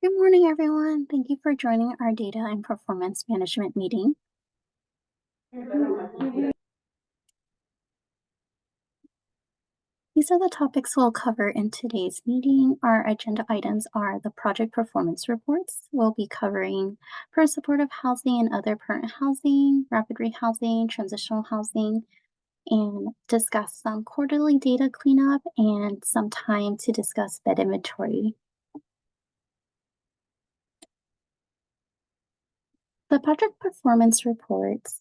Good morning, everyone. Thank you for joining our data and performance management meeting. These are the topics we'll cover in today's meeting. Our agenda items are the project performance reports. We'll be covering for supportive housing and other permanent housing, rapid rehousing, transitional housing, and discuss some quarterly data cleanup and some time to discuss bed inventory. The project performance reports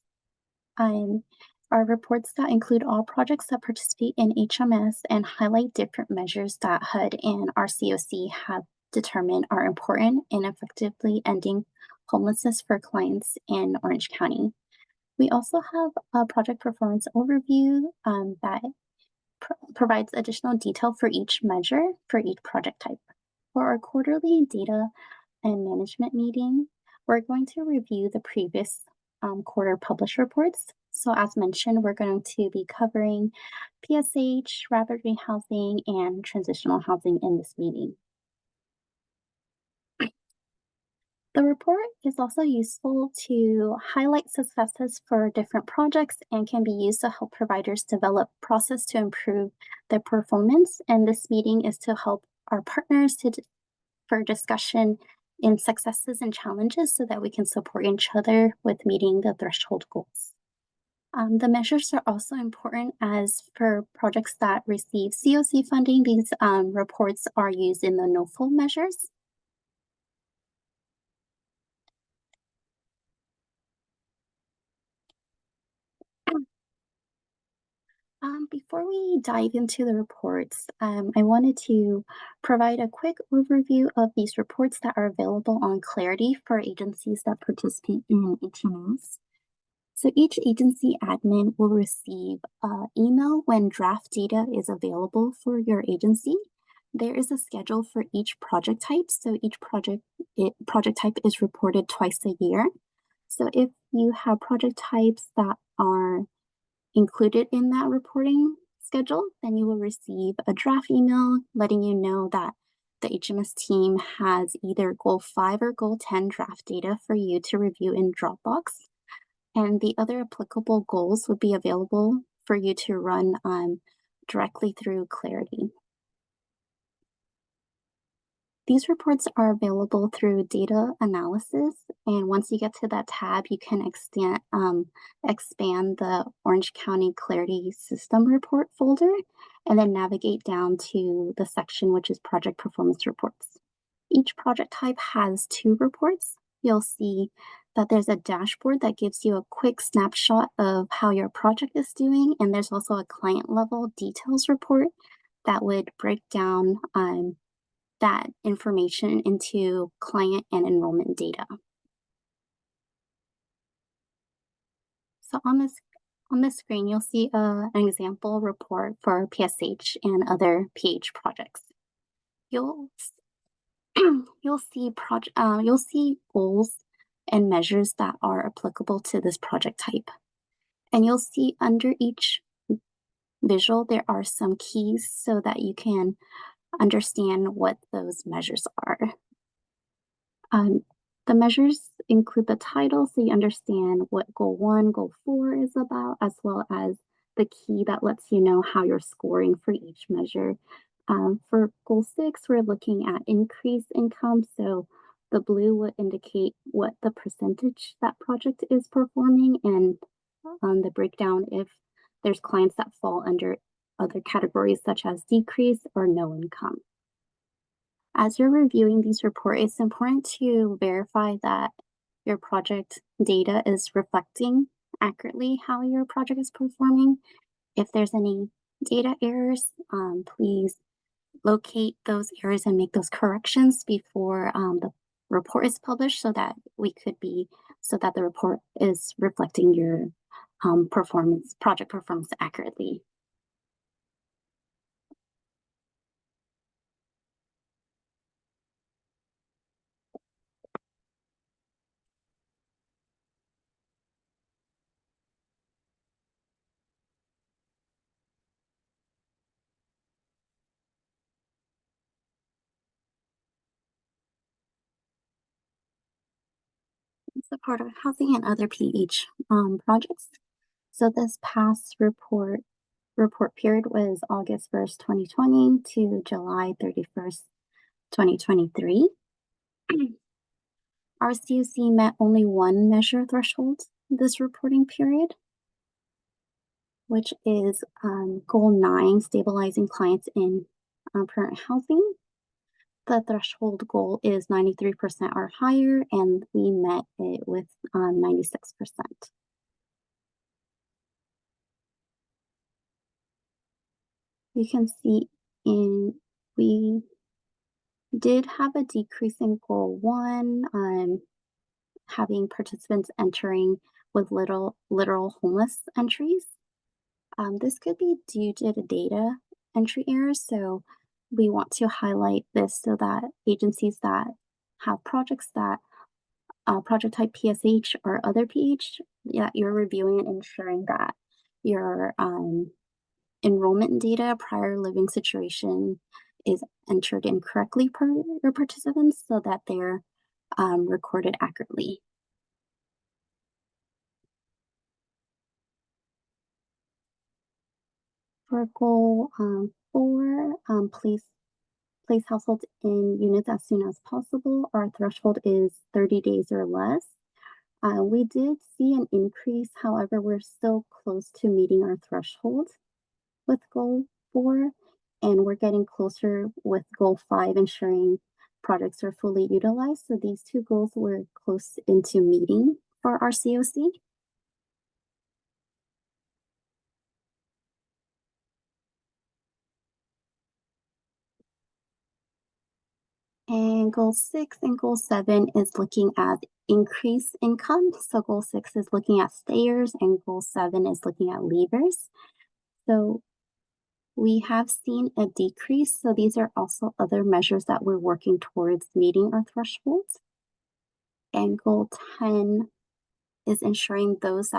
are reports that include all projects that participate in HMS and highlight different measures that HUD and RCOC have determined are important in effectively ending homelessness for clients in Orange County. We also have a project performance overview that provides additional detail for each measure for each project type. For our quarterly data and management meeting, we're going to review the previous quarter published reports. So as mentioned, we're going to be covering PSH, rapid rehousing, and transitional housing in this meeting. The report is also useful to highlight successes for different projects and can be used to help providers develop process to improve their performance. And this meeting is to help our partners for discussion in successes and challenges so that we can support each other with meeting the threshold goals. The measures are also important as for projects that receive COC funding. These reports are used in the NOFO measures. Before we dive into the reports, I wanted to provide a quick overview of these reports that are available on Clarity for agencies that participate in HMOs. So each agency admin will receive an email when draft data is available for your agency. There is a schedule for each project type. So each project type is reported twice a year. So if you have project types that are included in that reporting schedule, then you will receive a draft email letting you know that the HMS team has either Goal 5 or Goal 10 draft data for you to review in Dropbox. And the other applicable goals would be available for you to run directly through Clarity. These reports are available through data analysis, and once you get to that tab, you can expand the Orange County Clarity System Report folder, and then navigate down to the section which is Project Performance Reports. Each project type has 2 reports. You'll see that there's a dashboard that gives you a quick snapshot of how your project is doing, and there's also a client level details report that would break down that information into client and enrollment data. So on this screen, you'll see an example report for PSH and other PH projects. You'll see goals and measures that are applicable to this project type. And you'll see under each visual, there are some keys so that you can understand what those measures are. The measures include the title, so you understand what Goal 1, Goal 4 is about, as well as the key that lets you know how you're scoring for each measure. For Goal 6, we're looking at increased income, so the blue would indicate what the percentage that project is performing, and the breakdown if there's clients that fall under other categories such as decrease or no income. As you're reviewing these reports, it's important to verify that your project data is reflecting accurately how your project is performing. If there's any data errors, please locate those errors and make those corrections before the report is published so that the report is reflecting your project performance accurately. supportive housing and other PH projects. So this past report period was August 1st, 2020 to July 31st, 2023. Our COC met only one measure threshold this reporting period, which is Goal 9, stabilizing clients in permanent housing. The threshold goal is 93% or higher, and we met it with 96%. You can see we did have a decrease in Goal 1, having participants entering with literal homeless entries. This could be due to the data entry errors, so we want to highlight this so that agencies that have projects that project type PSH or other PH, that you're reviewing and ensuring that your enrollment data, prior living situation is entered in correctly per your participants so that they're recorded accurately. For goal 4, place households in units as soon as possible. Our threshold is 30 days or less. We did see an increase, however, we're still close to meeting our threshold with goal 4, and we're getting closer with goal 5, ensuring projects are fully utilized. So these two goals were close into meeting for our COC. And goal 6 and goal 7 is looking at increased income. So goal 6 is looking at stayers and goal 7 is looking at leavers. So we have seen a decrease. So these are also other measures that we're working towards meeting our thresholds. And goal 10 is ensuring those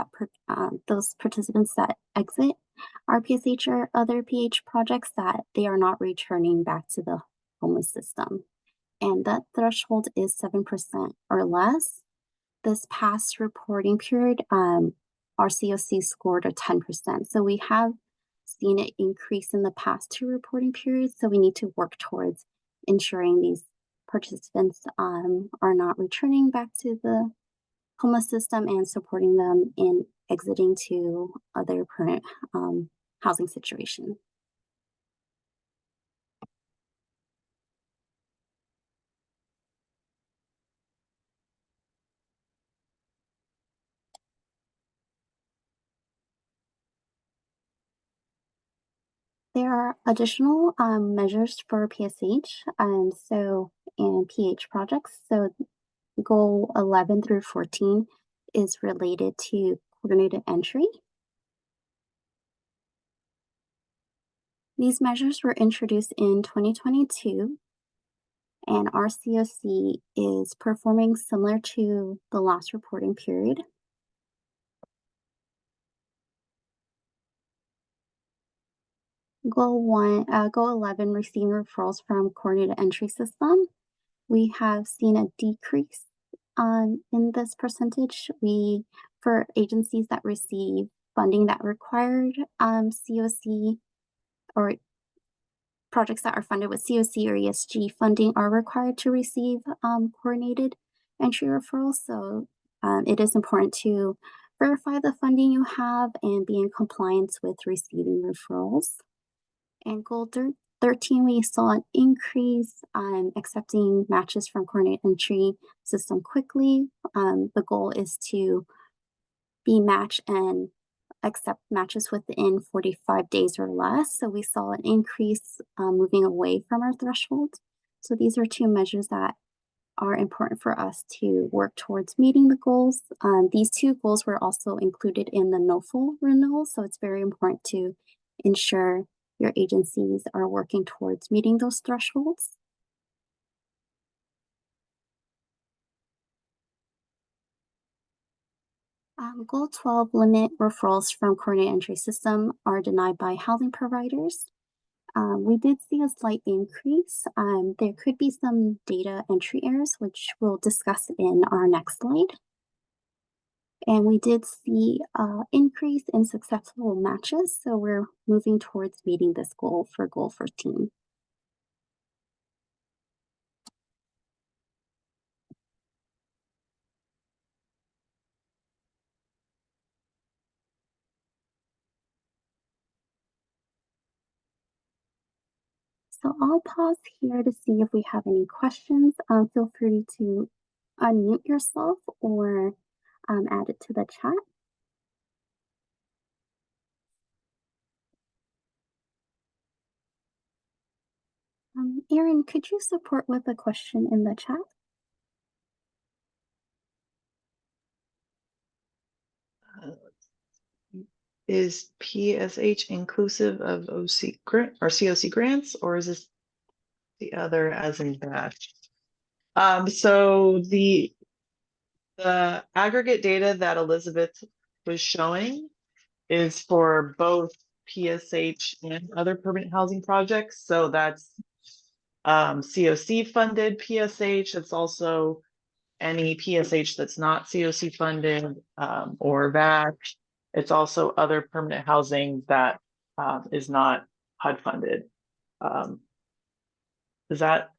participants that exit our PSH or other PH projects, that they are not returning back to the homeless system. And that threshold is 7% or less. This past reporting period, our COC scored a 10%. So we have seen it increase in the past 2 reporting periods. So we need to work towards ensuring these participants are not returning back to the homeless system and supporting them in exiting to other permanent housing situations. There are additional measures for PSH and PH projects. So goal 11 through 14 is related to coordinated entry. These measures were introduced in 2022, and our COC is performing similar to the last reporting period. Goal 11, receiving referrals from coordinated entry system. We have seen a decrease in this percentage. For agencies that receive funding that required COC, or projects that are funded with COC or ESG funding, are required to receive coordinated entry referrals. So it is important to verify the funding you have and be in compliance with receiving referrals. And goal 13, we saw an increase accepting matches from coordinated entry system quickly. The goal is to be matched and accept matches within 45 days or less. So we saw an increase moving away from our threshold. So these are 2 measures that are important for us to work towards meeting the goals. These 2 goals were also included in the NOFL renewal. So it's very important to ensure your agencies are working towards meeting those thresholds. Goal 12, limit referrals from coordinated entry system are denied by housing providers. We did see a slight increase. There could be some data entry errors, which we'll discuss in our next slide. And we did see an increase in successful matches, so we're moving towards meeting this goal for goal 14. So I'll pause here to see if we have any questions. Feel free to unmute yourself or add it to the chat. Erin, could you support with a question in the chat? Is PSH inclusive of OC grant or COC grants, or is this the other as in batch? So the aggregate data that Elizabeth was showing is for both PSH and other permanent housing projects. So that's COC funded PSH. It's also any PSH that's not COC funded or VAC. It's also other permanent housing that is not HUD funded. Is that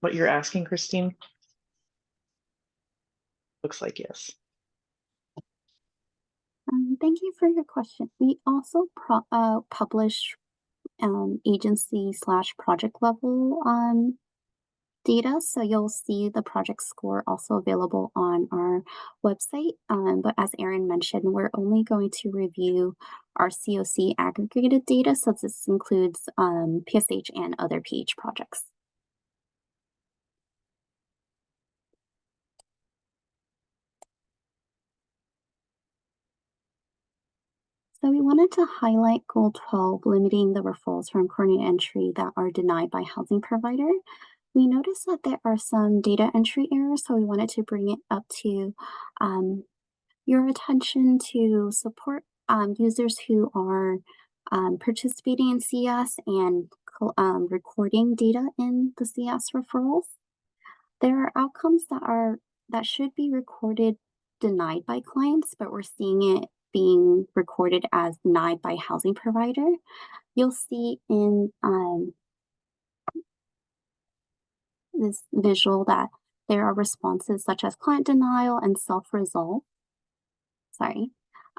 what you're asking, Christine? Looks like yes. Thank you for your question. We also publish agency/project level data. So you'll see the project score also available on our website. But as Erin mentioned, we're only going to review our COC aggregated data. So this includes PSH and other PH projects. So we wanted to highlight Goal 12, limiting the referrals from coordinated entry that are denied by housing provider. We noticed that there are some data entry errors, so we wanted to bring it up to your attention to support users who are participating in CS and recording data in the CS referrals. There are outcomes that should be recorded denied by clients, but we're seeing it being recorded as denied by housing provider. You'll see in this visual that there are responses such as client denial and self-resolve. Sorry.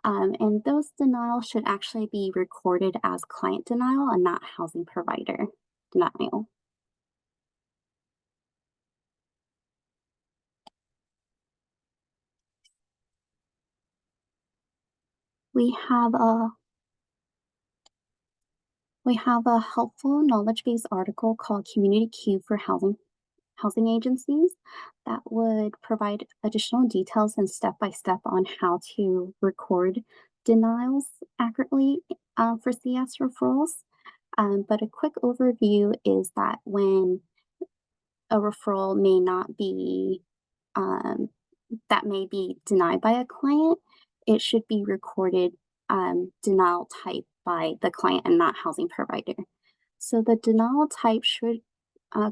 And those denials should actually be recorded as client denial and not housing provider denial. We have a helpful knowledge-based article called Community Queue for Housing Agencies that would provide additional details and step-by-step on how to record denials accurately for CS referrals. But a quick overview is that when a referral may not be, that may be denied by a client, it should be recorded denial type by the client and not housing provider. So the denial type should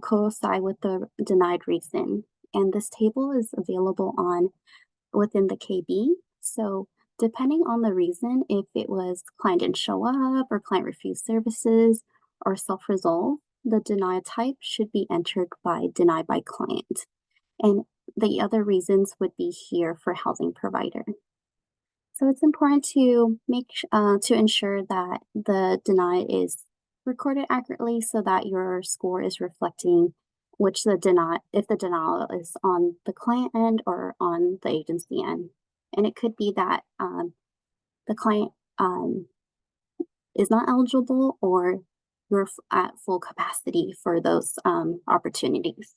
coincide with the denied reason. And this table is available within the KB. So depending on the reason, if it was client didn't show up or client refused services or self-resolve, the denial type should be entered by denied by client. And the other reasons would be here for housing provider. So it's important to to ensure that the deny is recorded accurately so that your score is reflecting if the denial is on the client end or on the agency end. And it could be that the client is not eligible or you're at full capacity for those opportunities.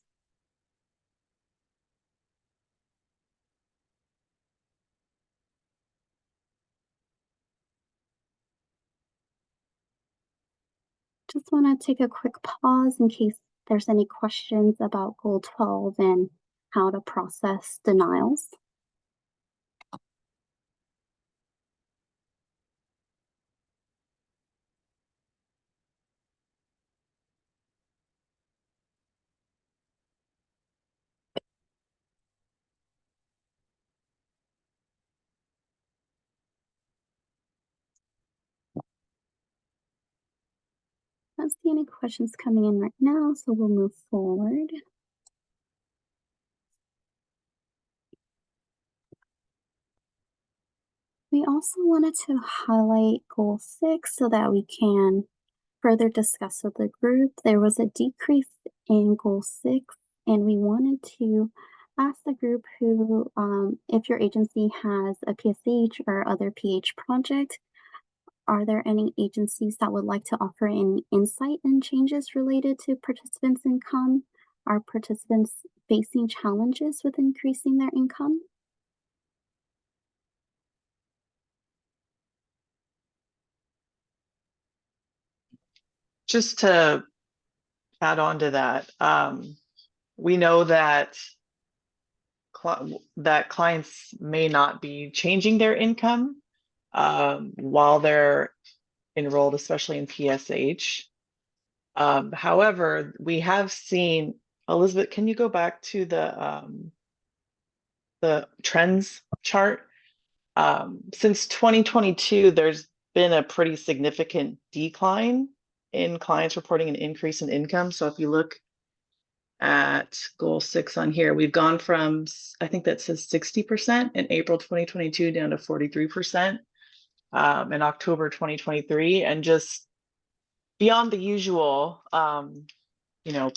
Just want to take a quick pause in case there's any questions about Goal 12 and how to process denials. don't see any questions coming in right now, so we'll move forward. We also wanted to highlight goal 6 so that we can further discuss with the group. There was a decrease in goal 6, and we wanted to ask the group who, if your agency has a PSH or other PH project, are there any agencies that would like to offer any insight and changes related to participants' income? Are participants facing challenges with increasing their income? Just to add on to that, we know that clients may not be changing their income while they're enrolled, especially in PSH. However, we have seen, Elizabeth, can you go back to the trends chart? Since 2022, there's been a pretty significant decline in clients reporting an increase in income. So if you look at goal 6 on here, we've gone from, I think that says 60% in April 2022 down to 43% in October 2023. And just beyond the usual,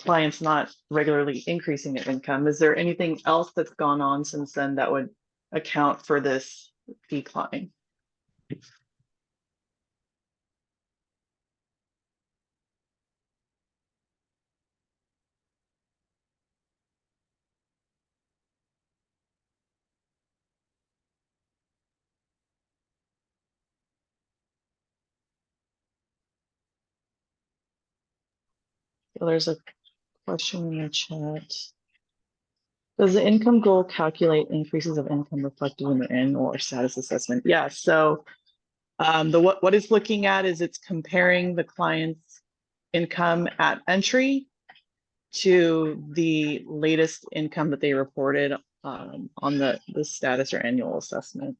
clients not regularly increasing their income, is there anything else that's gone on since then that would account for this decline? There's a question in the chat. Does the income goal calculate increases of income reflected in the annual or status assessment? Yeah, so what it's looking at is it's comparing the client's income at entry to the latest income that they reported on the status or annual assessment.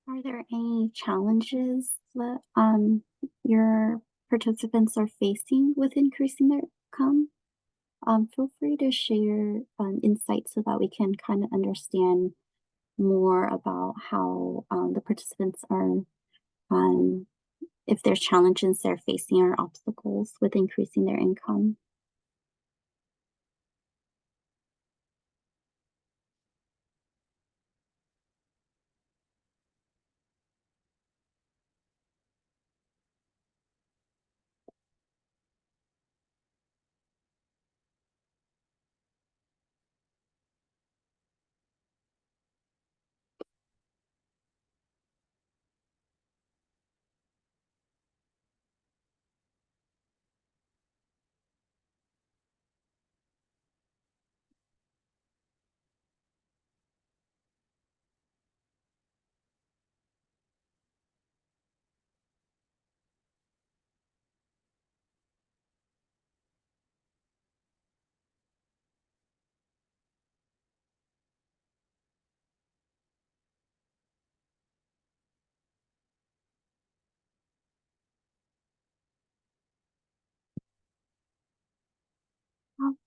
Are there any challenges that your participants are facing with increasing their income? Feel free to share insights so that we can kind of understand more about how the participants are, if there's challenges they're facing or obstacles with increasing their income.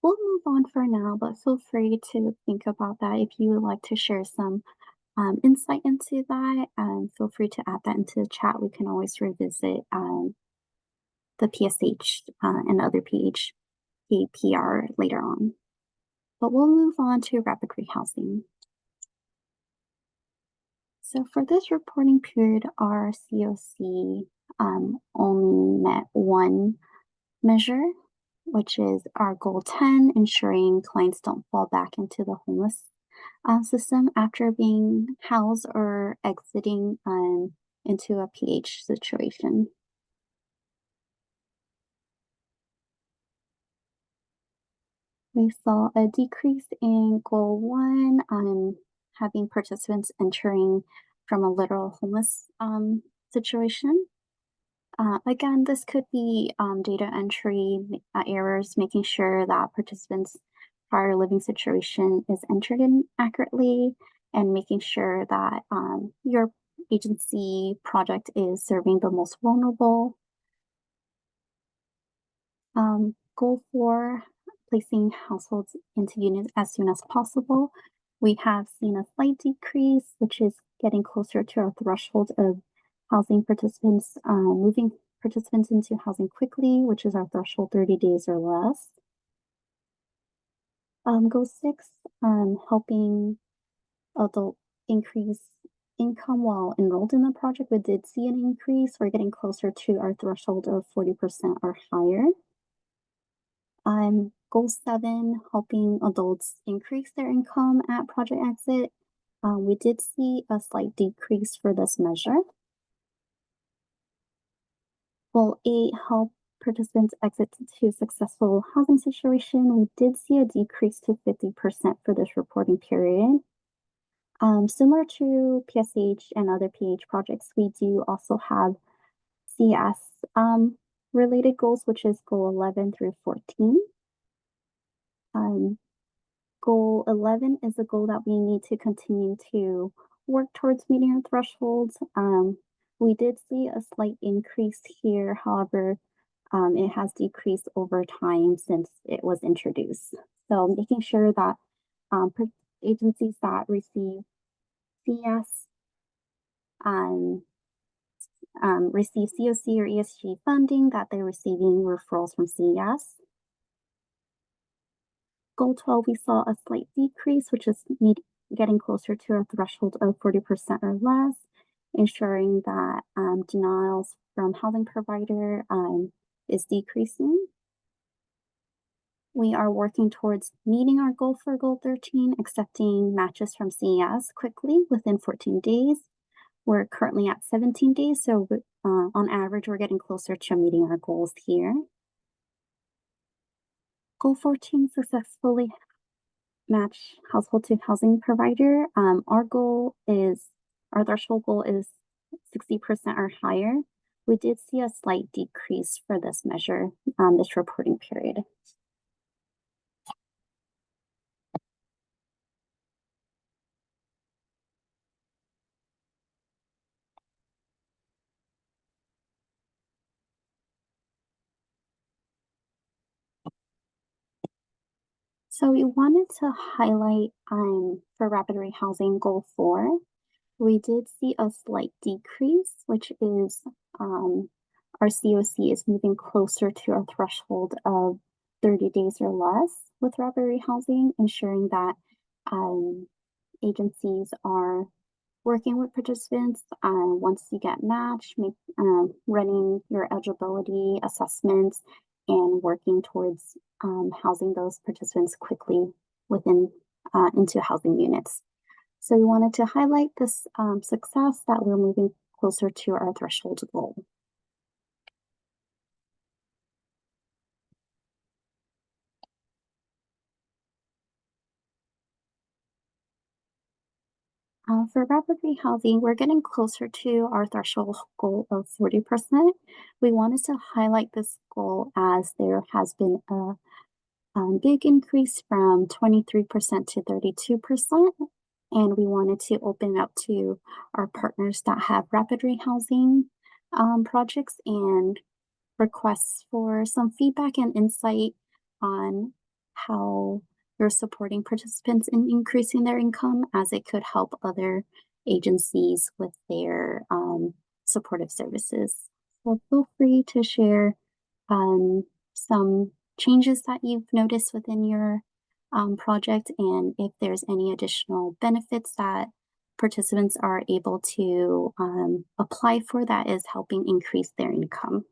We'll move on for now, but feel free to think about that if you would like to share some insight into that. Feel free to add that into the chat. We can always revisit the PSH and other PHPR later on. But we'll move on to rapid rehousing. So for this reporting period, our COC only met one measure, which is our goal 10, ensuring clients don't fall back into the homeless system after being housed or exiting into a PH situation. We saw a decrease in goal one, having participants entering from a literal homeless situation. Again, this could be data entry errors, making sure that participants' prior living situation is entered in accurately, and making sure that your agency project is serving the most vulnerable. Goal four, placing households into units as soon as possible. We have seen a slight decrease, which is getting closer to our threshold of housing participants, moving participants into housing quickly, which is our threshold 30 days or less. Goal six, helping adult increase income while enrolled in the project. We did see an increase. We're getting closer to our threshold of 40% or higher. Goal seven, helping adults increase their income at project exit. We did see a slight decrease for this measure. Goal eight, help participants exit to successful housing situation. We did see a decrease to 50% for this reporting period. Similar to PSH and other PH projects, we do also have CS related goals, which is goal 11 through 14. Goal 11 is a goal that we need to continue to work towards meeting our thresholds. We did see a slight increase here, however, it has decreased over time since it was introduced. So making sure that agencies that receive CS receive COC or ESG funding, that they're receiving referrals from CES. Goal 12, we saw a slight decrease, which is getting closer to our threshold of 40% or less, ensuring that denials from housing provider is decreasing. We are working towards meeting our goal for goal 13, accepting matches from CES quickly within 14 days. We're currently at 17 days, so on average, we're getting closer to meeting our goals here. Goal 14, successfully match household to housing provider. Our threshold goal is 60% or higher. We did see a slight decrease for this measure, this reporting period. So we wanted to highlight for rapid rehousing goal 4, we did see a slight decrease, which is our COC is moving closer to our threshold of 30 days or less with rapid rehousing, ensuring that agencies are working with participants once you get matched, running your eligibility assessments, and working towards housing those participants quickly within into housing units. So we wanted to highlight this success that we're moving closer to our threshold goal. For rapid rehousing, we're getting closer to our threshold goal of 40%. We wanted to highlight this goal as there has been a big increase from 23% to 32%. And we wanted to open up to our partners that have rapid rehousing projects and requests for some feedback and insight on how you're supporting participants in increasing their income, as it could help other agencies with their supportive services. So feel free to share some changes that you've noticed within your project, and if there's any additional benefits that participants are able to apply for that is helping increase their income.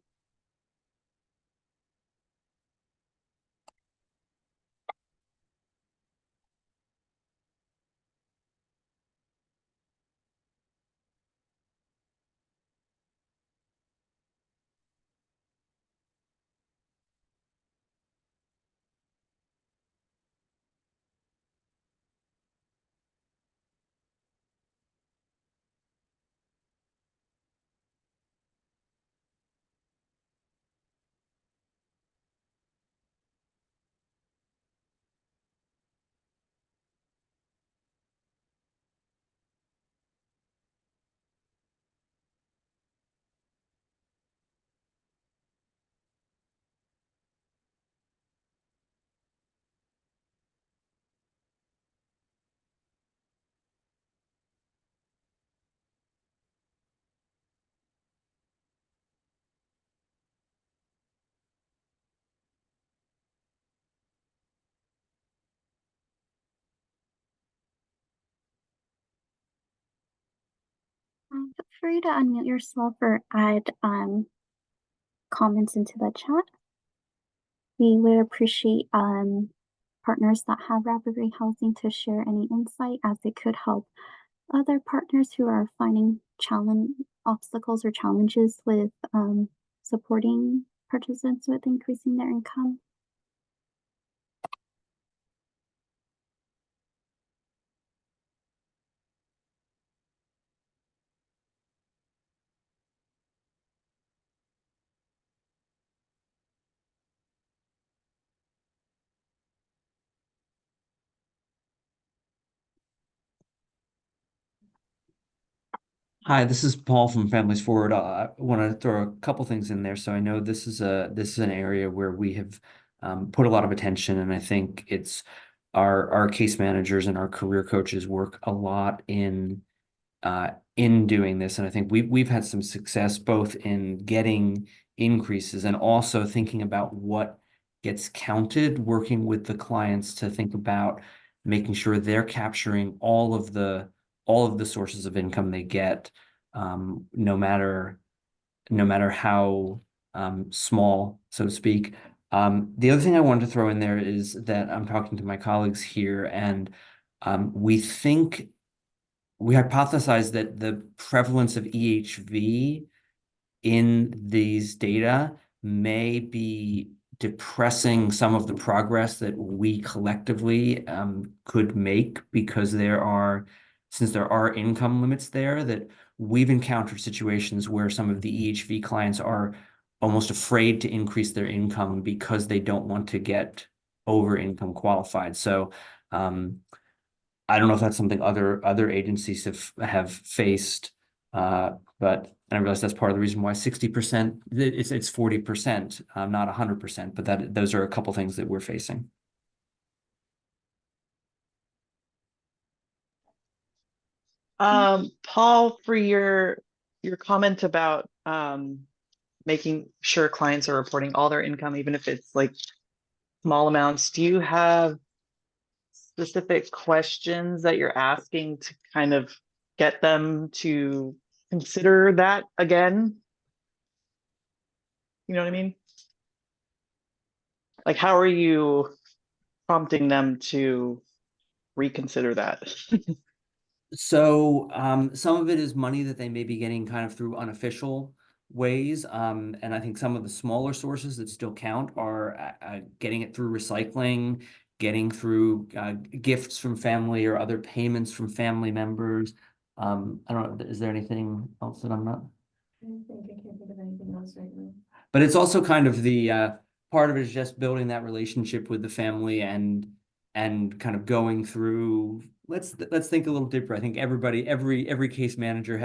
Feel free to unmute yourself or add comments into the chat. We would appreciate partners that have rapid rehousing to share any insight as it could help other partners who are finding obstacles or challenges with supporting participants with increasing their income. Hi, this is Paul from Families Forward. I want to throw a couple things in there. So I know this is an area where we have put a lot of attention, and I think it's our case managers and our career coaches work a lot in doing this. And I think we've had some success both in getting increases and also thinking about what gets counted, working with the clients to think about making sure they're capturing all of the sources of income they get, no matter how small, so to speak. The other thing I wanted to throw in there is that I'm talking to my colleagues here, and we hypothesize that the prevalence of EHV in these data may be depressing some of the progress that we collectively could make, because since there are income limits there, that we've encountered situations where some of the EHV clients are almost afraid to increase their income because they don't want to get over income qualified. So I don't know if that's something other agencies have faced, but I realize that's part of the reason why 60%, it's 40%, not 100%, but those are a couple things that we're facing. Paul, for your comment about making sure clients are reporting all their income, even if it's like small amounts, do you have specific questions that you're asking to kind of get them to consider that again? You know what I mean? Like, how are you prompting them to reconsider that? So some of it is money that they may be getting kind of through unofficial ways. And I think some of the smaller sources that still count are getting it through recycling, getting through gifts from family or other payments from family members. I don't know, is there anything else that I'm not? I can't think of anything else right now. But it's also kind of the part of it is just building that relationship with the family and kind of going through. Let's think a little deeper. I think every case manager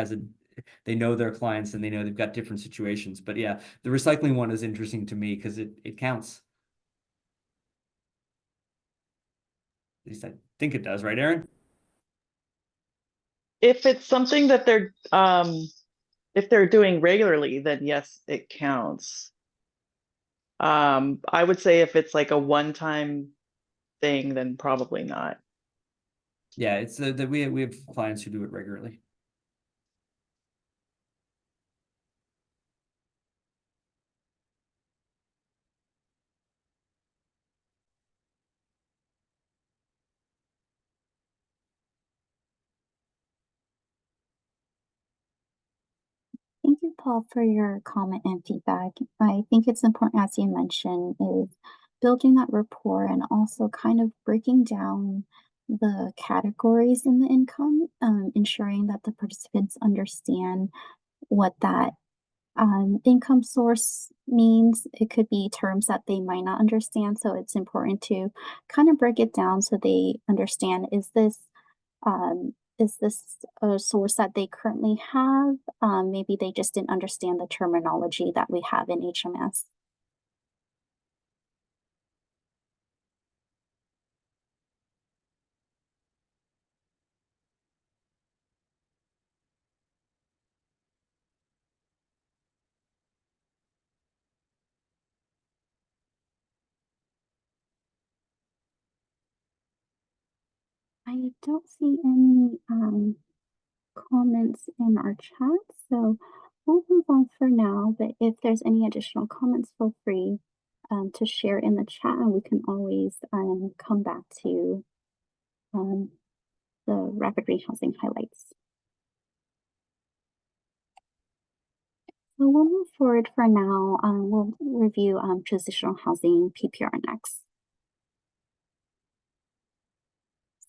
they know their clients and they know they've got different situations. But yeah, the recycling one is interesting to me because it counts. At least I think it does, right, Aaron? If it's something that if they're doing regularly, then yes, it counts. I would say if it's like a one-time thing, then probably not. Yeah, it's that we have clients who do it regularly. Thank you, Paul, for your comment and feedback. I think it's important, as you mentioned, is building that rapport and also kind of breaking down the categories in the income, ensuring that the participants understand what that income source means. It could be terms that they might not understand, so it's important to kind of break it down so they understand, is this a source that they currently have? Maybe they just didn't understand the terminology that we have in HMS. I don't see any comments in our chat, so we'll move on for now, but if there's any additional comments, feel free to share in the chat, and we can always come back to the rapid rehousing highlights. So we'll move forward for now. We'll review transitional housing PPR next.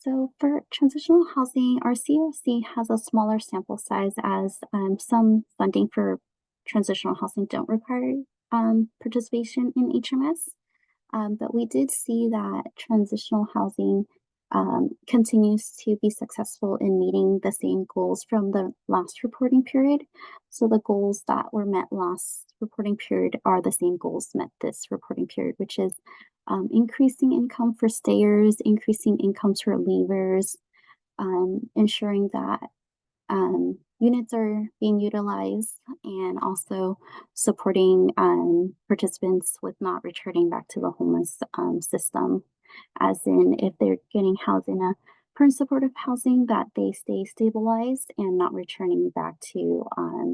So for transitional housing, our COC has a smaller sample size as some funding for transitional housing don't require participation in HMS. But we did see that transitional housing continues to be successful in meeting the same goals from the last reporting period. So the goals that were met last reporting period are the same goals met this reporting period, which is increasing income for stayers, increasing incomes for leavers, ensuring that units are being utilized, and also supporting participants with not returning back to the homeless system, as in if they're getting housed in a permanent supportive housing, that they stay stabilized and not returning back to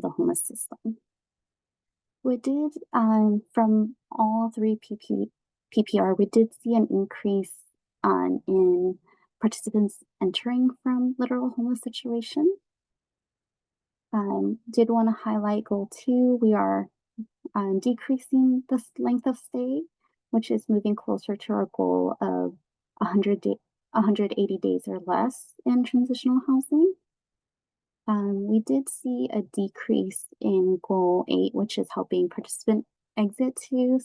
the homeless system. We did, from all three PPR, we did see an increase in participants entering from literal homeless situation. Did want to highlight goal 2. We are decreasing the length of stay, which is moving closer to our goal of 180 days or less in transitional housing. We did see a decrease in goal 8, which is helping participant exit to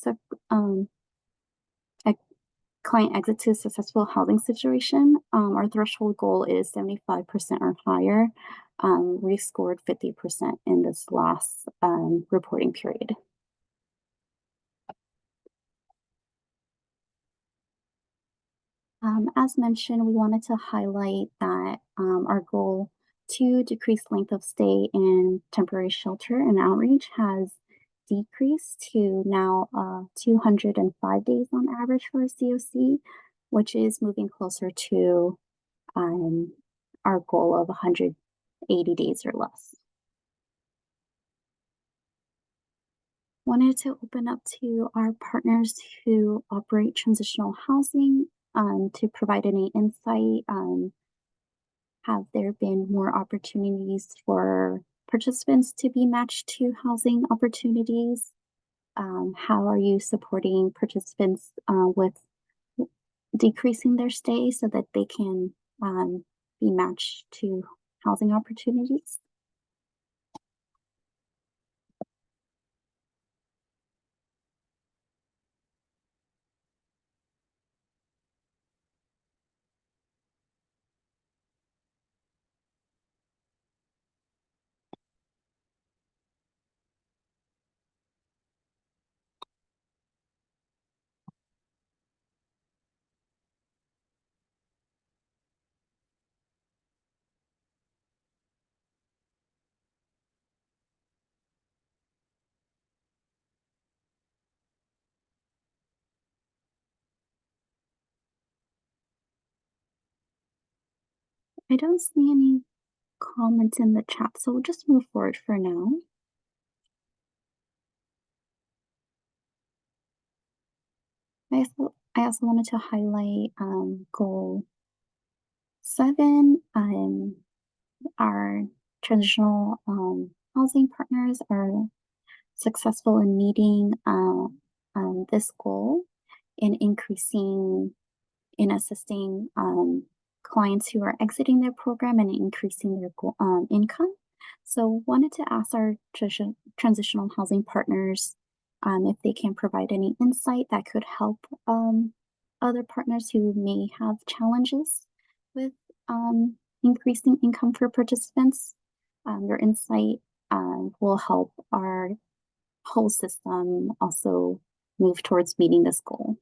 client exit to successful housing situation. Our threshold goal is 75% or higher. We scored 50% in this last reporting period. As mentioned, we wanted to highlight that our goal to decrease length of stay in temporary shelter and outreach has decreased to now 205 days on average for a COC, which is moving closer to our goal of 180 days or less. Wanted to open up to our partners who operate transitional housing to provide any insight. Have there been more opportunities for participants to be matched to housing opportunities? How are you supporting participants with decreasing their stay so that they can be matched to housing opportunities? I don't see any comments in the chat, so we'll just move forward for now. I also wanted to highlight goal 7. Our transitional housing partners are successful in meeting this goal in assisting clients who are exiting their program and increasing their income. So wanted to ask our transitional housing partners if they can provide any insight that could help other partners who may have challenges with increasing income for participants. Your insight will help our whole system also move towards meeting this goal.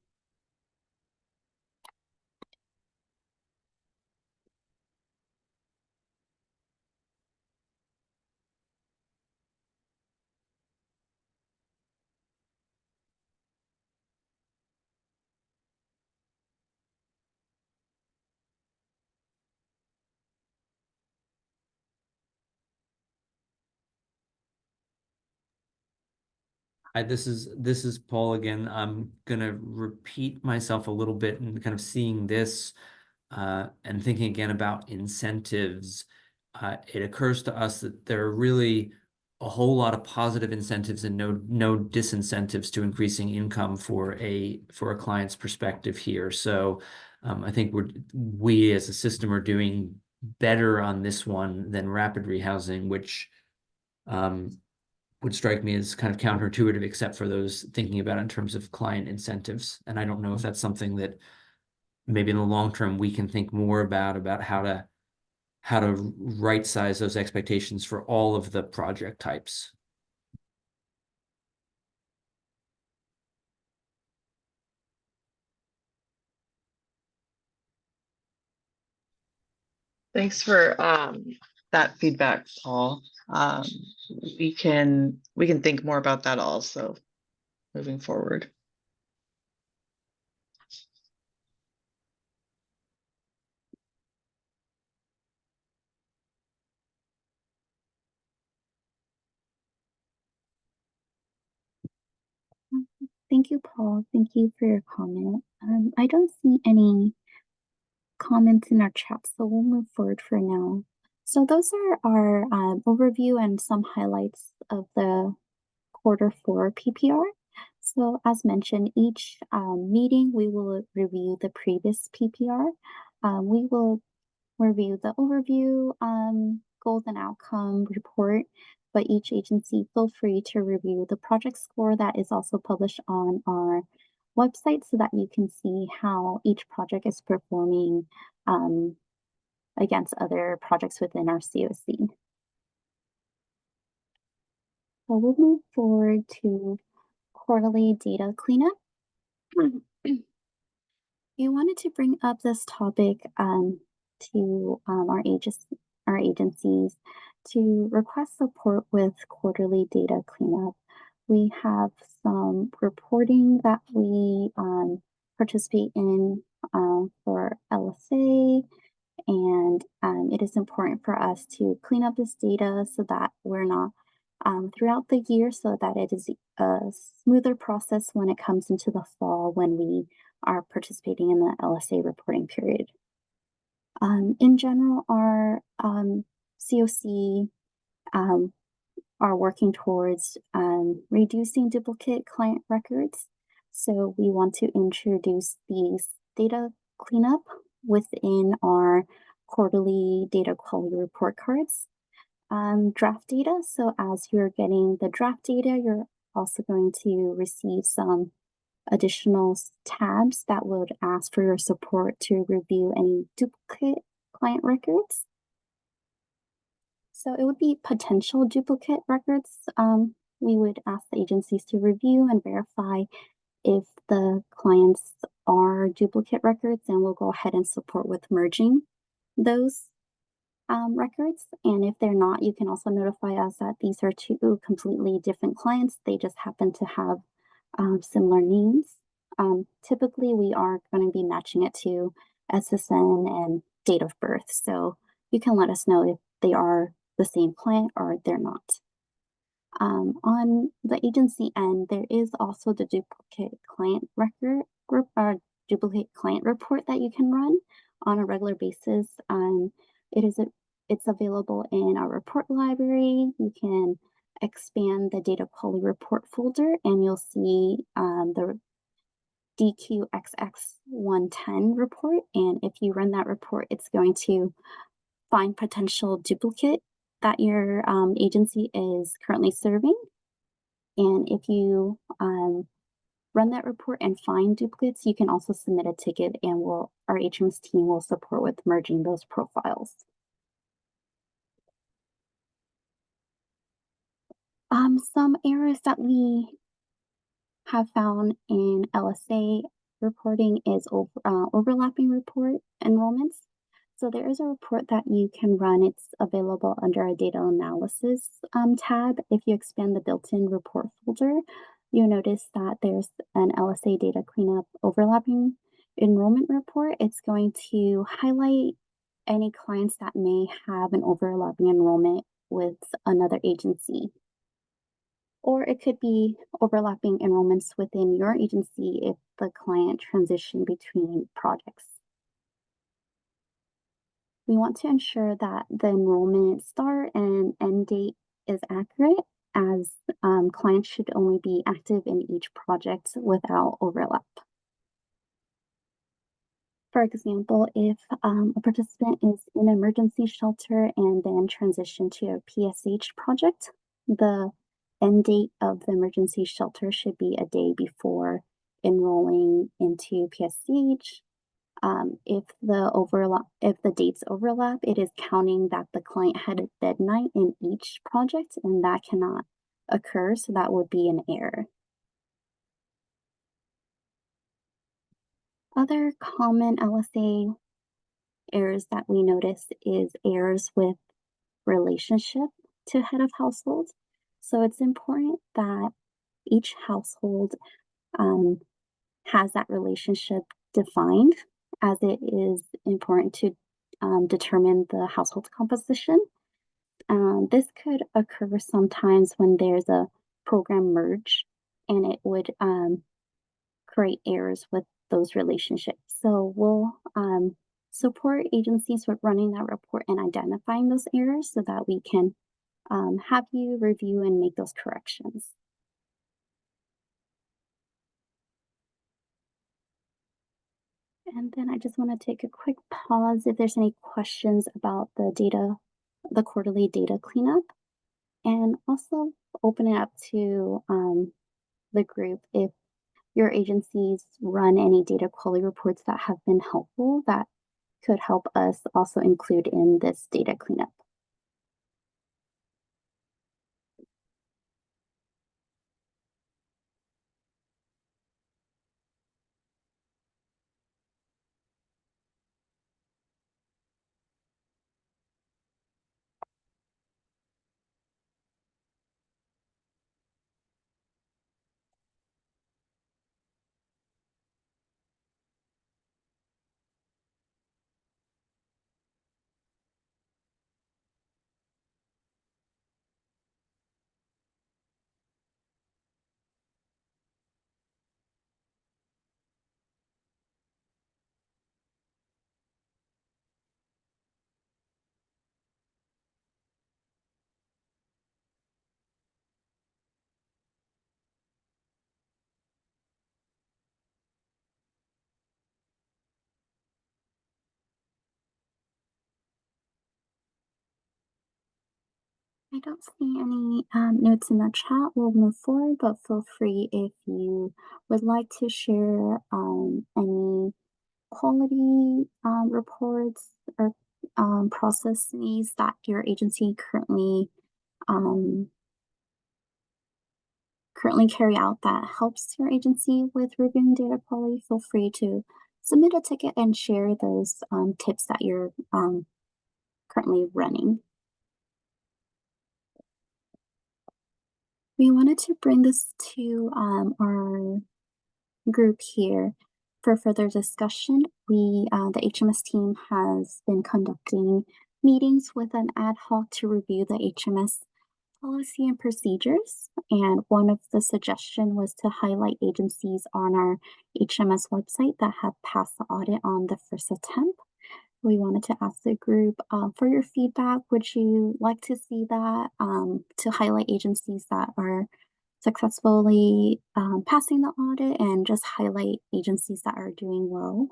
this is Paul again. I'm gonna repeat myself a little bit and kind of seeing this and thinking again about incentives. It occurs to us that there are really a whole lot of positive incentives and no disincentives to increasing income for a client's perspective here. So I think we as a system are doing better on this one than rapid rehousing, which would strike me as kind of counterintuitive, except for those thinking about it in terms of client incentives. And I don't know if that's something that maybe in the long term we can think more about how to right size those expectations for all of the project types. Thanks for that feedback, Paul. We can think more about that also moving forward. Thank you, Paul. Thank you for your comment. I don't see any comments in our chat, so we'll move forward for now. So those are our overview and some highlights of the Q4 PPR. So as mentioned, each meeting we will review the previous PPR. We will review the overview, goals and outcome report, but each agency feel free to review the project score that is also published on our website so that you can see how each project is performing against other projects within our COC. So we'll move forward to quarterly data cleanup. We wanted to bring up this topic to our agencies to request support with quarterly data cleanup. We have some reporting that we participate in for LSA, and it is important for us to clean up this data so that we're not throughout the year, so that it is a smoother process when it comes into the fall when we are participating in the LSA reporting period. In general, our COC are working towards reducing duplicate client records. So we want to introduce these data cleanup within our quarterly data quality report cards. Draft data. So as you're getting the draft data, you're also going to receive some additional tabs that would ask for your support to review any duplicate client records. So it would be potential duplicate records. We would ask the agencies to review and verify if the clients are duplicate records, and we'll go ahead and support with merging those records. And if they're not, you can also notify us that these are two completely different clients. They just happen to have similar names. Typically, we are going to be matching it to SSN and date of birth. So you can let us know if they are the same client or they're not. On the agency end, there is also the duplicate client record group or duplicate client report that you can run on a regular basis. It's available in our report library. You can expand the data quality report folder and you'll see the DQXX110 report. And if you run that report, it's going to find potential duplicate that your agency is currently serving. And if you run that report and find duplicates, you can also submit a ticket and our HMS team will support with merging those profiles. Some errors that we have found in LSA reporting is overlapping report enrollments. So there is a report that you can run. It's available under a data analysis tab. If you expand the built-in report folder, you'll notice that there's an LSA data cleanup overlapping enrollment report. It's going to highlight any clients that may have an overlapping enrollment with another agency. Or it could be overlapping enrollments within your agency if the client transition between projects. We want to ensure that the enrollment start and end date is accurate, as clients should only be active in each project without overlap. For example, if a participant is in emergency shelter and then transition to a PSH project, the end date of the emergency shelter should be a day before enrolling into PSH. If the dates overlap, it is counting that the client had a deadline in each project, and that cannot occur, so that would be an error. Other common LSA errors that we notice is errors with relationship to head of household. So it's important that each household has that relationship defined, as it is important to determine the household composition. This could occur sometimes when there's a program merge, and it would create errors with those relationships. So we'll support agencies with running that report and identifying those errors so that we can have you review and make those corrections. And then I just want to take a quick pause if there's any questions about the quarterly data cleanup, and also open it up to the group if your agencies run any data quality reports that have been helpful that could help us also include in this data cleanup. I don't see any notes in the chat. We'll move forward, but feel free if you would like to share any quality reports or processes that your agency currently carry out that helps your agency with reviewing data quality. Feel free to submit a ticket and share those tips that you're currently running. We wanted to bring this to our group here for further discussion. The HMS team has been conducting meetings with an ad hoc to review the HMS policy and procedures. And one of the suggestions was to highlight agencies on our HMS website that have passed the audit on the first attempt. We wanted to ask the group for your feedback. Would you like to see that to highlight agencies that are successfully passing the audit, and just highlight agencies that are doing well?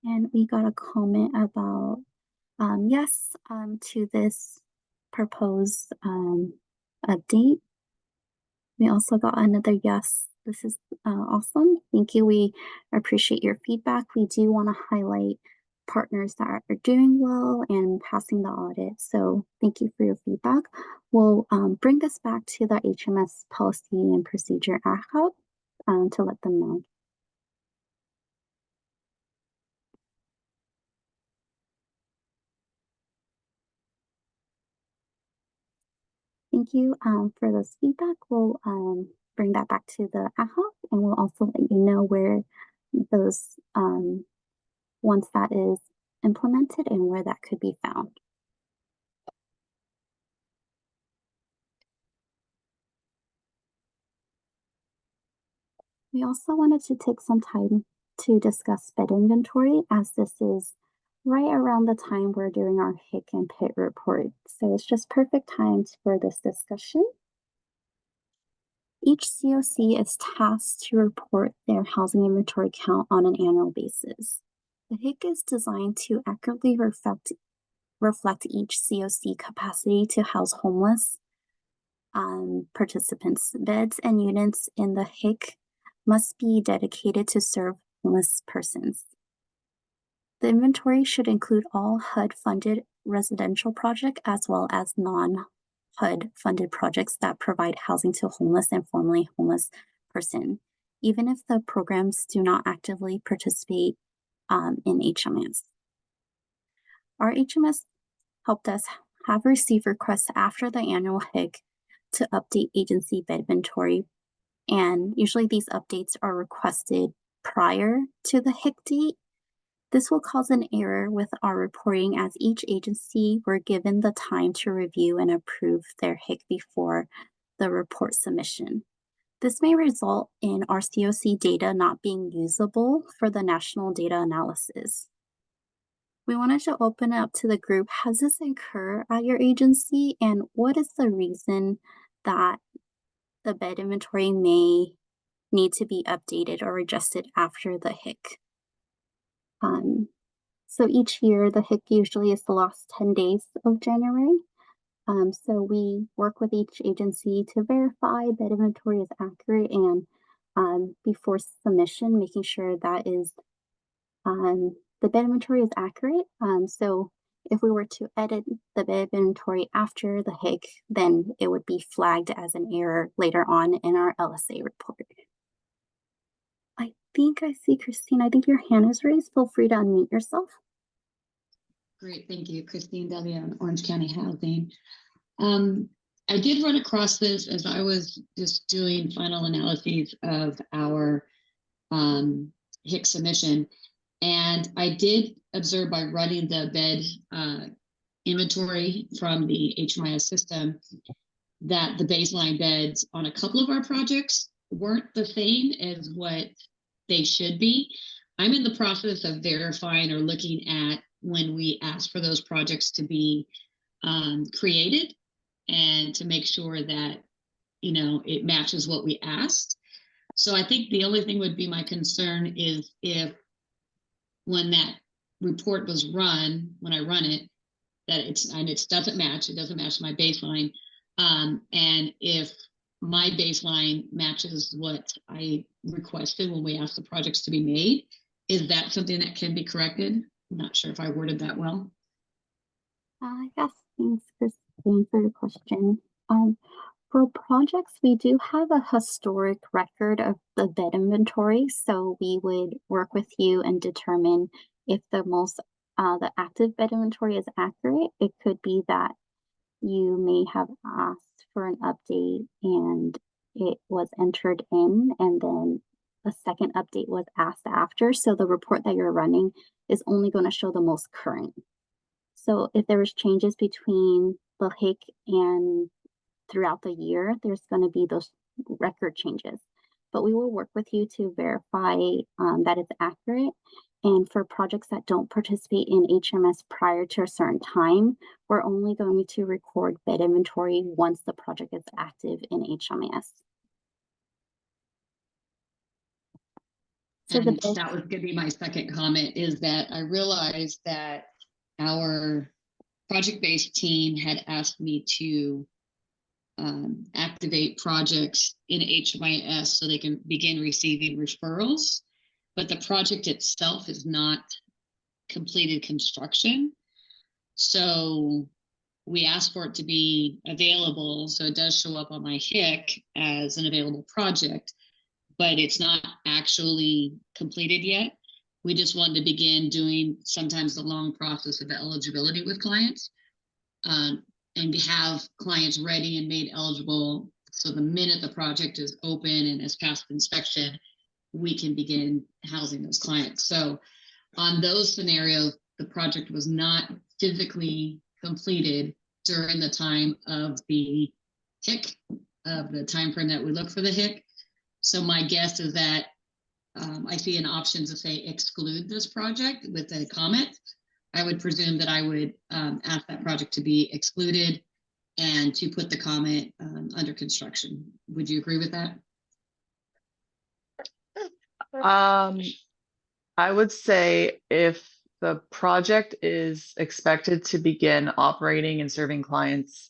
And we got a comment about yes to this proposed update. We also got another yes. This is awesome. Thank you. We appreciate your feedback. We do want to highlight partners that are doing well and passing the audit. So thank you for your feedback. We'll bring this back to the HMS policy and procedure ad hoc to let them know. Thank you for this feedback. We'll bring that back to the ad hoc, and we'll also let you know where those, once that is implemented and where that could be found. We also wanted to take some time to discuss bed inventory, as this is right around the time we're doing our HIC and PIT report. So it's just perfect time for this discussion. Each COC is tasked to report their housing inventory count on an annual basis. The HIC is designed to accurately reflect each COC capacity to house homeless participants. Beds and units in the HIC must be dedicated to serve homeless persons. The inventory should include all HUD-funded residential projects as well as non-HUD funded projects that provide housing to homeless and formerly homeless person, even if the programs do not actively participate in HMS. Our HMS help desk have received requests after the annual HIC to update agency bed inventory, and usually these updates are requested prior to the HIC date. This will cause an error with our reporting, as each agency were given the time to review and approve their HIC before the report submission. This may result in our COC data not being usable for the national data analysis. We wanted to open it up to the group. Has this occurred at your agency, and what is the reason that the bed inventory may need to be updated or adjusted after the HIC? So each year, the HIC usually is the last 10 days of January. So we work with each agency to verify bed inventory is accurate, and before submission, making sure that is the bed inventory is accurate. So if we were to edit the bed inventory after the HIC, then it would be flagged as an error later on in our LSA report. I think I see Christine. I think your hand is raised. Feel free to unmute yourself. Great, thank you. Christine Delia on Orange County Housing. I did run across this as I was just doing final analyses of our HIC submission. And I did observe by running the bed inventory from the HMIS system that the baseline beds on a couple of our projects weren't the same as what they should be. I'm in the process of verifying or looking at when we ask for those projects to be created and to make sure that, you know, it matches what we asked. So I think the only thing would be my concern is if when that report was run, when I run it, that it doesn't match my baseline. And if my baseline matches what I requested when we asked the projects to be made, is that something that can be corrected? I'm not sure if I worded that well. Yes, thanks, Christine, for your question. For projects, we do have a historic record of the bed inventory, so we would work with you and determine if the active bed inventory is accurate. It could be that you may have asked for an update and it was entered in, and then a second update was asked after. So the report that you're running is only going to show the most current. So if there was changes between the HIC and throughout the year, there's going to be those record changes. But we will work with you to verify that it's accurate. And for projects that don't participate in HMS prior to a certain time, we're only going to record bed inventory once the project is active in HMS. So that was going to be my second comment, is that I realized that our project-based team had asked me to activate projects in HMIS so they can begin receiving referrals, but the project itself is not completed construction. So we asked for it to be available, so it does show up on my HIC as an available project, but it's not actually completed yet. We just wanted to begin doing sometimes the long process of eligibility with clients, and have clients ready and made eligible. So the minute the project is open and has passed inspection, we can begin housing those clients. So on those scenarios, the project was not physically completed during the time of the HIC, of the time frame that we look for the HIC. So my guess is that I see an option to say exclude this project with a comment. I would presume that I would ask that project to be excluded and to put the comment under construction. Would you agree with that? I would say if the project is expected to begin operating and serving clients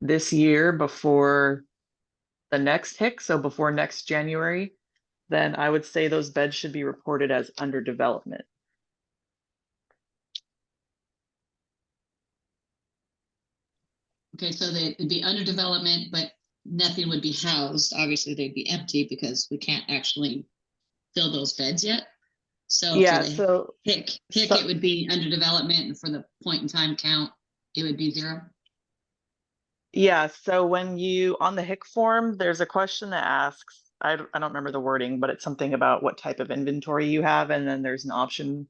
this year before the next HIC, so before next January, then I would say those beds should be reported as under development. Okay, so they would be under development, but nothing would be housed. Obviously, they'd be empty because we can't actually fill those beds yet. So Yeah, for the so HIC, so- it would be under development, and for the point in time count, it would be 0. yeah, so when you on the HIC form, there's a question that asks, I don't remember the wording, but it's something about what type of inventory you have, and then there's an option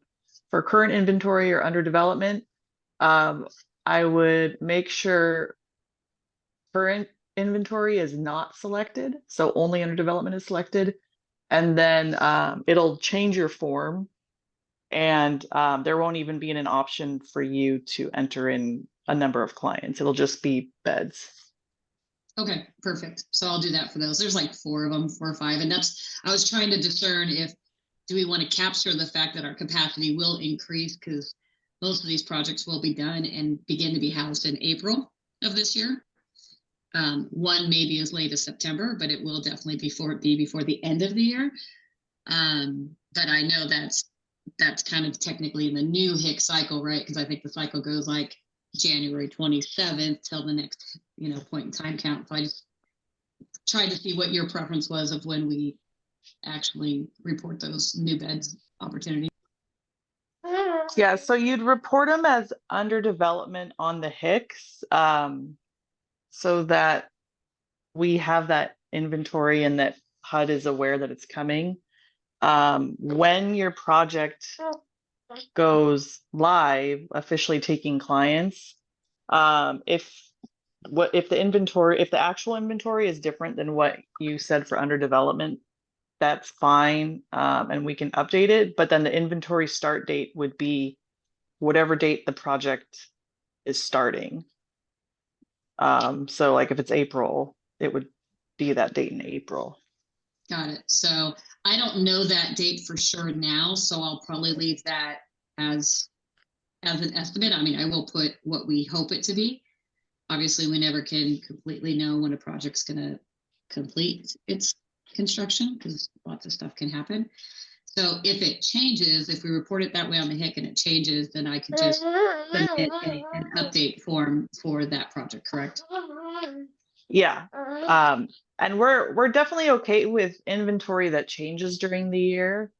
for current inventory or under development. I would make sure current inventory is not selected, so only under development is selected, and then it'll change your form, and there won't even be an option for you to enter in a number of clients. It'll just be beds. Okay, perfect. So I'll do that for those. There's like 4 of them, 4 or 5. And I was trying to discern if, do we want to capture the fact that our capacity will increase, because most of these projects will be done and begin to be housed in April of this year. One maybe as late as September, but it will definitely be before the end of the year. But I know that's kind of technically in the new HIC cycle, right? Because I think the cycle goes like January 27th till the next, point in time count. So I just tried to see what your preference was of when we actually report those new beds opportunities. Yeah, so you'd report them as under development on the HICs, so that we have that inventory and that HUD is aware that it's coming. When your project goes live, officially taking clients, if the actual inventory is different than what you said for under development, that's fine, and we can update it. But then the inventory start date would be whatever date the project is starting. So like if it's April, it would be that date in April. Got it. So I don't know that date for sure now, so I'll probably leave that as an estimate. I mean, I will put what we hope it to be. Obviously, we never can completely know when a project's going to complete its construction, because lots of stuff can happen. So if it changes, if we report it that way on the HIC and it changes, then I could just submit an update form for that project, correct? Yeah. And we're definitely okay with inventory that changes during the year.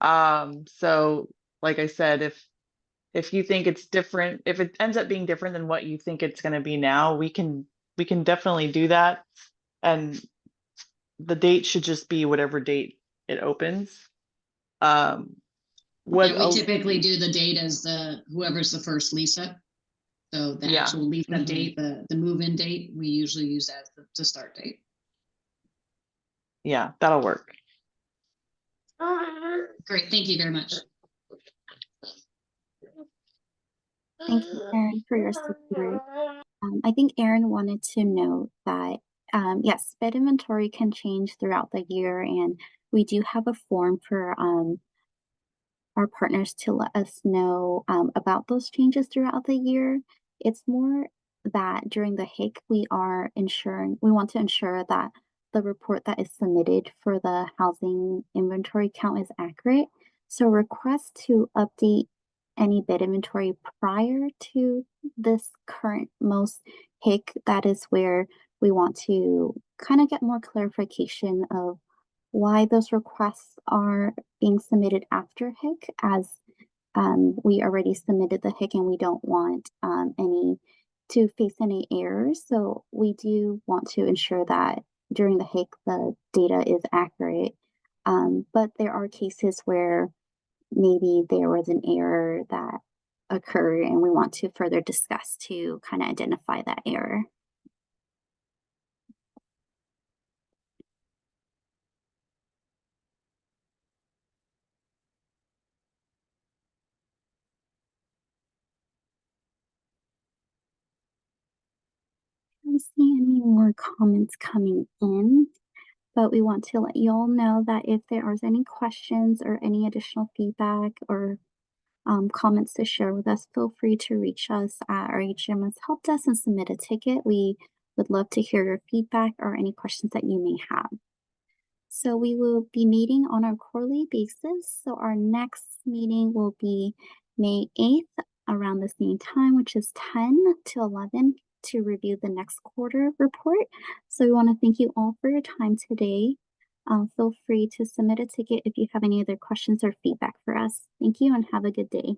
So like I said, if you think it's different, if it ends up being different than what you think it's going to be now, we can definitely do that. And the date should just be whatever date it opens. We typically do the date as whoever's the first lease up. So the actual lease up date, the move-in date, we usually use as the start date. Yeah, that'll work. Great, thank you very much. Thank you, Erin, for your support. I think Erin wanted to note that, yes, bed inventory can change throughout the year, and we do have a form for our partners to let us know about those changes throughout the year. It's more that during the HIC, we want to ensure that the report that is submitted for the housing inventory count is accurate. So requests to update any bid inventory prior to this current most HIC, that is where we want to kind of get more clarification of why those requests are being submitted after HIC, as we already submitted the HIC and we don't want to face any errors. So we do want to ensure that during the HIC, the data is accurate. But there are cases where maybe there was an error that occur, and we want to further discuss to kind of identify that error. I don't see any more comments coming in, but we want to let you all know that if there is any questions or any additional feedback or comments to share with us, feel free to reach us at our HMS Help Desk and submit a ticket. We would love to hear your feedback or any questions that you may have. So we will be meeting on a quarterly basis. So our next meeting will be May 8th around the same time, which is 10 to 11 to review the next quarter report. So we want to thank you all for your time today. Feel free to submit a ticket if you have any other questions or feedback for us. Thank you and have a good day.